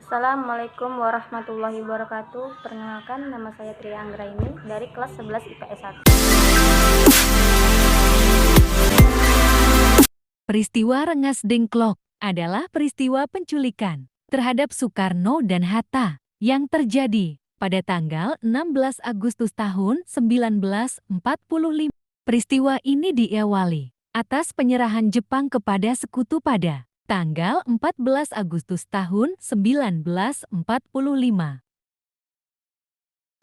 Assalamualaikum warahmatullahi wabarakatuh. Perkenalkan, nama saya Tria Anggraini dari kelas 11 IPS 1. Peristiwa Rengas Dengklok adalah peristiwa penculikan terhadap Soekarno dan Hatta yang terjadi pada tanggal 16 Agustus tahun 1945. Peristiwa ini diawali atas penyerahan Jepang kepada sekutu pada tanggal 14 Agustus tahun 1945.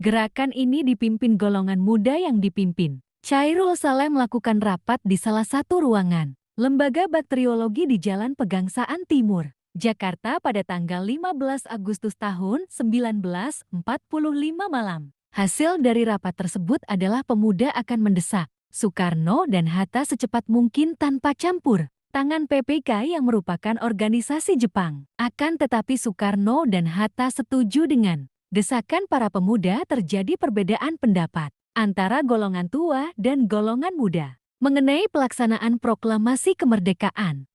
Gerakan ini dipimpin golongan muda yang dipimpin Chairul Saleh melakukan rapat di salah satu ruangan Lembaga Bakteriologi di Jalan Pegangsaan Timur, Jakarta pada tanggal 15 Agustus tahun 1945 malam. Hasil dari rapat tersebut adalah pemuda akan mendesak Soekarno dan Hatta secepat mungkin tanpa campur tangan PPK yang merupakan organisasi Jepang. Akan tetapi Soekarno dan Hatta setuju dengan desakan para pemuda. Terjadi perbedaan pendapat antara golongan tua dan golongan muda mengenai pelaksanaan proklamasi kemerdekaan.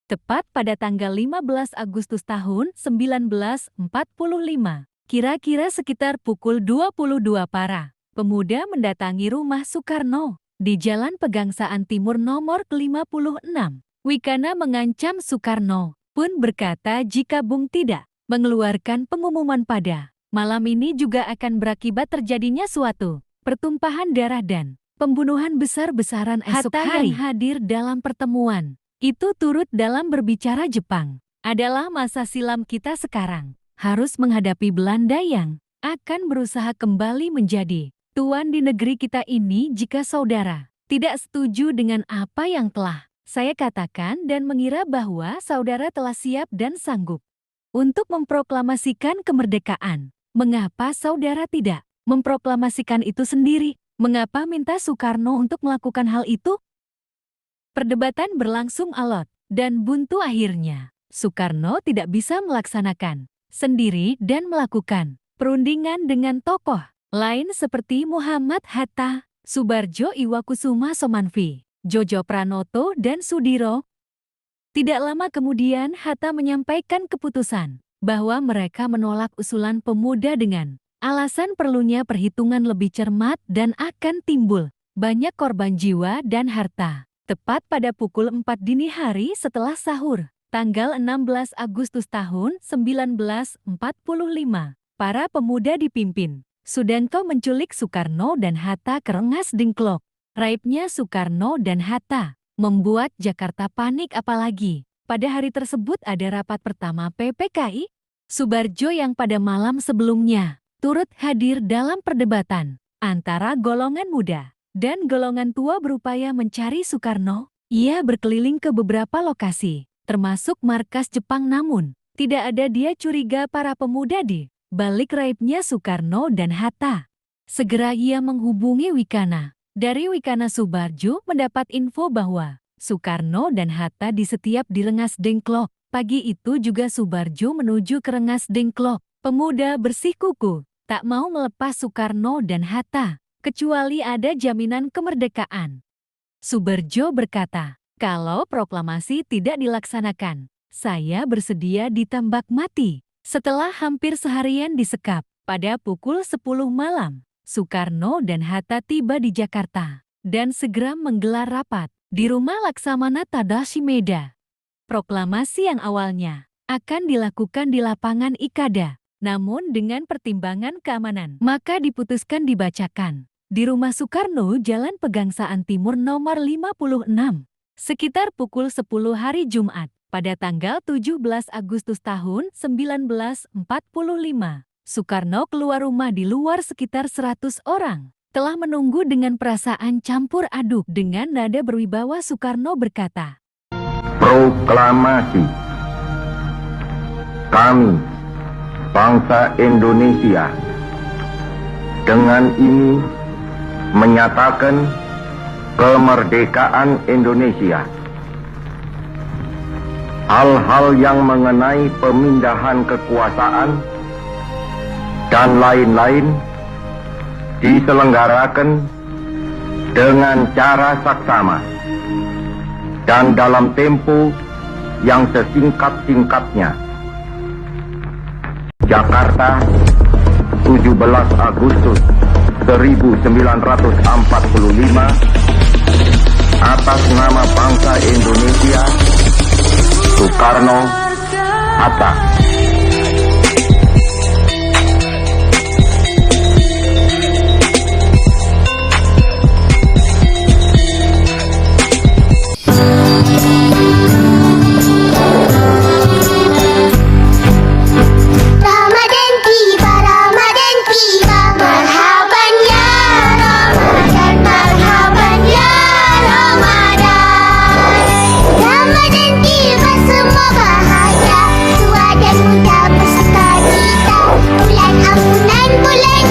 Tepat pada tanggal 15 Agustus tahun 1945, kira-kira sekitar pukul 22 para pemuda mendatangi rumah Soekarno di Jalan Pegangsaan Timur nomor 56. Wikana mengancam Soekarno pun berkata jika Bung tidak mengeluarkan pengumuman pada malam ini juga akan berakibat terjadinya suatu pertumpahan darah dan pembunuhan besar-besaran esok hari. Yang hadir dalam pertemuan itu turut dalam berbicara Jepang adalah masa silam kita sekarang harus menghadapi Belanda yang akan berusaha kembali menjadi tuan di negeri kita ini. Jika saudara tidak setuju dengan apa yang telah saya katakan dan mengira bahwa saudara telah siap dan sanggup untuk memproklamasikan kemerdekaan, mengapa saudara tidak memproklamasikan itu sendiri? Mengapa minta Soekarno untuk melakukan hal itu? Perdebatan berlangsung alot dan buntu. Akhirnya Soekarno tidak bisa melaksanakan sendiri dan melakukan perundingan dengan tokoh lain seperti Muhammad Hatta, Soebardjo Iwakusuma Somanvi, Jojo Pranoto dan Sudiro. Tidak lama kemudian Hatta menyampaikan keputusan bahwa mereka menolak usulan pemuda dengan alasan perlunya perhitungan lebih cermat dan akan timbul banyak korban jiwa dan harta. Tepat pada pukul 4 dini hari setelah sahur, tanggal 16 Agustus tahun 1945, para pemuda dipimpin Sudanto menculik Soekarno dan Hatta ke Rengas Dengklok. Raibnya Soekarno dan Hatta membuat Jakarta panik, apalagi pada hari tersebut ada rapat pertama PPKI. Soebardjo yang pada malam sebelumnya turut hadir dalam perdebatan antara golongan muda dan golongan tua berupaya mencari Soekarno. Ia berkeliling ke beberapa lokasi, termasuk markas Jepang, namun tidak ada dia curiga para pemuda di balik raibnya Soekarno dan Hatta. Segera ia menghubungi Wikana. Dari Wikana, Soebardjo mendapat info bahwa Soekarno dan Hatta disetiap di Rengas Dengklok. Pagi itu juga Soebardjo menuju ke Rengas Dengklok. Pemuda bersikukuh tak mau melepas Soekarno dan Hatta, kecuali ada jaminan kemerdekaan. Soebardjo berkata, kalau proklamasi tidak dilaksanakan, saya bersedia ditembak mati. Setelah hampir seharian disekap, pada pukul 10 malam, Soekarno dan Hatta tiba di Jakarta dan segera menggelar rapat di rumah Laksamana Tadashi Meda. Proklamasi yang awalnya akan dilakukan di lapangan Ikada, namun dengan pertimbangan keamanan, maka diputuskan dibacakan di rumah Soekarno, Jalan Pegangsaan Timur nomor 56, sekitar pukul 10 hari Jumat, pada tanggal 17 Agustus tahun 1945. Soekarno keluar rumah, di luar sekitar 100 orang telah menunggu dengan perasaan campur aduk. Dengan nada berwibawa Soekarno berkata, proklamasi. Kami, bangsa Indonesia, dengan ini menyatakan kemerdekaan Indonesia. Hal-hal yang mengenai pemindahan kekuasaan dan lain-lain diselenggarakan dengan cara saksama dan dalam tempo yang sesingkat-singkatnya. Jakarta, 17 Agustus 1945, atas nama bangsa Indonesia, Soekarno-Hatta. Ramadan tiba, marhaban ya Ramadan, marhaban ya Ramadan. Ramadan tiba, semua bahagia, tua dan muda bersuka cita. Bulan ampunan, bulan